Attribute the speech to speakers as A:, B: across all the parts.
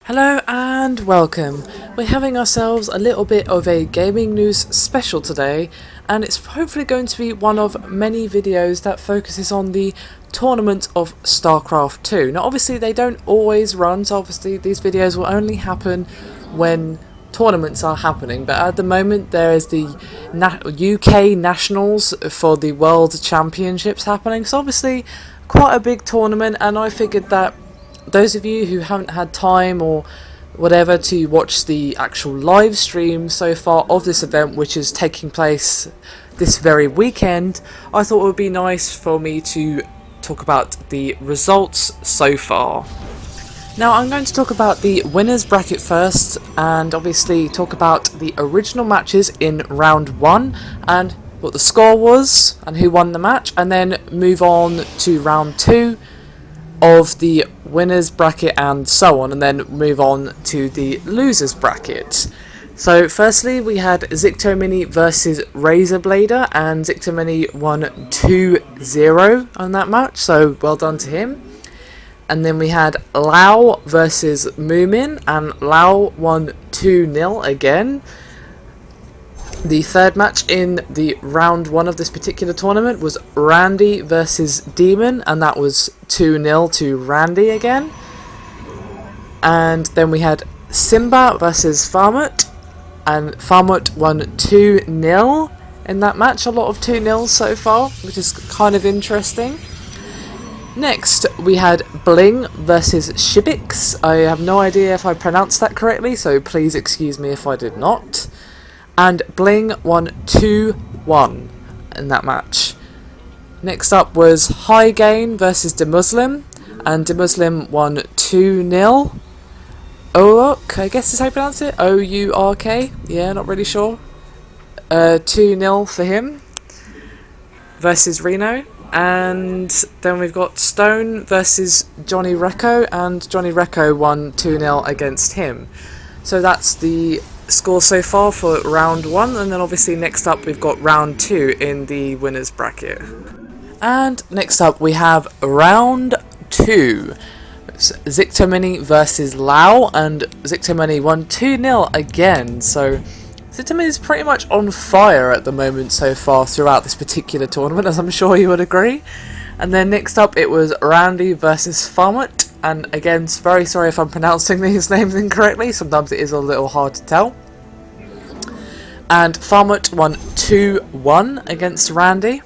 A: Hello and welcome. We're having ourselves a little bit of a gaming news special today, and it's hopefully going to be one of many videos that focuses on the tournament of Starcraft 2. Now obviously they don't always run, so obviously these videos will only happen when tournaments are happening, but at the moment there is the UK Nationals for the World Championships happening, so obviously quite a big tournament, and I figured that those of you who haven't had time or whatever to watch the actual live stream so far of this event, which is taking place this very weekend, I thought it would be nice for me to talk about the results so far. Now I'm going to talk about the winners bracket first, and obviously talk about the original matches in round 1 and what the score was and who won the match, and then move on to round 2 of the winners bracket and so on, and then move on to the losers bracket. So firstly we had Zictomini versus Razorblader, and Zictomini won 2-0 on that match, so well done to him. And then we had Lau versus Moomin, and Lau won 2-0 again. The third match in the round 1 of this particular tournament was Randy versus Demon, and that was 2-0 to Randy again. And then we had Simba versus Farmut, and Farmut won 2-0 in that match. A lot of 2-0s so far, which is kind of interesting. Next we had Bling versus Shibix. I have no idea if I pronounced that correctly, so please excuse me if I did not. And Bling won 2-1 in that match. Next up was High Gain versus DeMuslim, and DeMuslim won 2-0. Ourk, I guess is how you pronounce it. O-U-R-K. Yeah, not really sure. 2-0 for him versus Reno. And then we've got Stone versus Johnny Recco, and Johnny Recco won 2-0 against him. So that's the score so far for round 1, and then obviously next up we've got round 2 in the winners bracket. And next up we have round 2. It's Zictomini versus Lau, and Zictomini won 2-0 again, so Zictomini is pretty much on fire at the moment so far throughout this particular tournament, as I'm sure you would agree. And then next up it was Randy versus Farmut, and again, very sorry if I'm pronouncing these names incorrectly, sometimes it is a little hard to tell. And Farmut won 2-1 against Randy.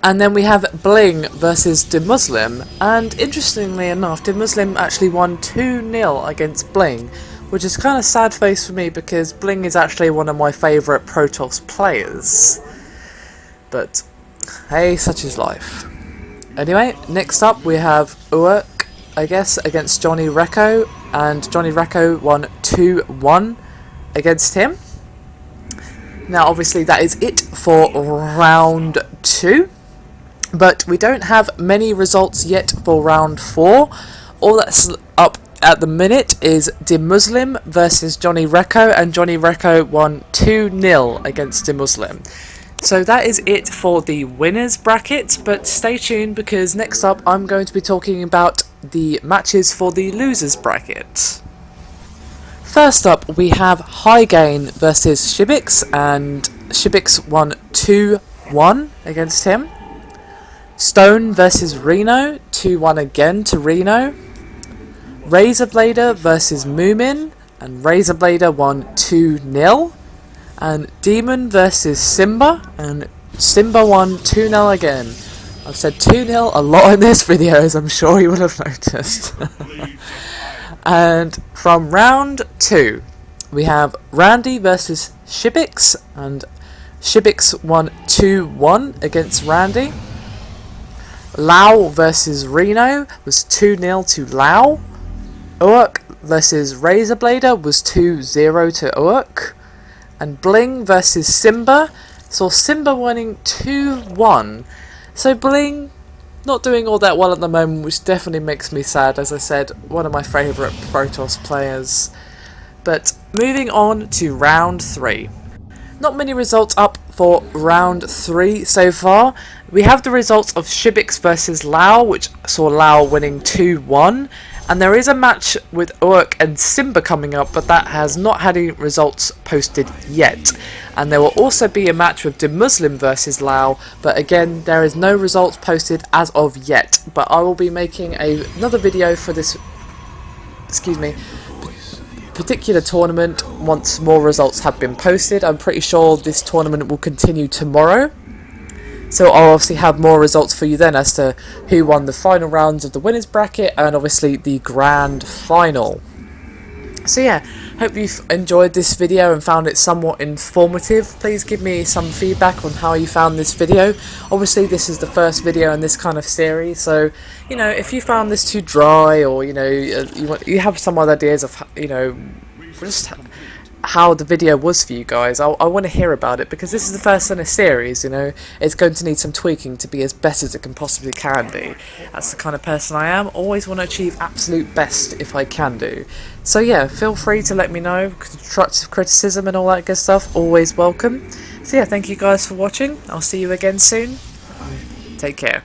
A: And then we have Bling versus DeMuslim, and interestingly enough, DeMuslim actually won 2-0 against Bling, which is kind of sad face for me because Bling is actually one of my favourite Protoss players. But hey, such is life. Anyway, next up we have Urk, I guess, against Johnny Recco, and Johnny Recco won 2-1 against him. Now obviously that is it for round 2, but we don't have many results yet for round 4. All that's up at the minute is DeMuslim versus Johnny Recco, and Johnny Recco won 2-0 against DeMuslim. So that is it for the winners bracket, but stay tuned because next up I'm going to be talking about the matches for the losers bracket. First up we have High Gain versus Shibix, and Shibix won 2-1 against him. Stone versus Reno, 2-1 again to Reno. Razorblader versus Moomin, and Razorblader won 2-0. And Demon versus Simba, and Simba won 2-0 again. I've said 2-0 a lot in this video, as I'm sure you will have noticed. And from round 2, we have Randy versus Shibix, and Shibix won 2-1 against Randy. Lau versus Reno was 2-0 to Lau. Urk versus Razorblader was 2-0 to Urk. And Bling versus Simba saw Simba winning 2-1. So Bling not doing all that well at the moment, which definitely makes me sad. As I said, one of my favourite Protoss players. But moving on to round 3. Not many results up for round 3 so far. We have the results of Shibix versus Lau, which saw Lau winning 2-1, And there is a match with Urk and Simba coming up, but that has not had any results posted yet. And there will also be a match with the Muslim versus Lao, but again there is no results posted as of yet. But I will be making another video for this, excuse me, particular tournament once more results have been posted. I'm pretty sure this tournament will continue tomorrow, so I'll obviously have more results for you then as to who won the final rounds of the winners bracket and obviously the grand final. So yeah, hope you've enjoyed this video and found it somewhat informative. Please give me some feedback on how you found this video. Obviously this is the first video in this kind of series, so you know, if you found this too dry, or you know, you have some other ideas of, you know, just how the video was for you guys, I want to hear about it, because this is the first in a series. You know, it's going to need some tweaking to be as best as it can possibly can be. That's the kind of person I am. Always want to achieve absolute best if I can do. So yeah, feel free to let me know. Constructive criticism and all that good stuff, always welcome. So yeah, thank you guys for watching. I'll see you again soon. Take care.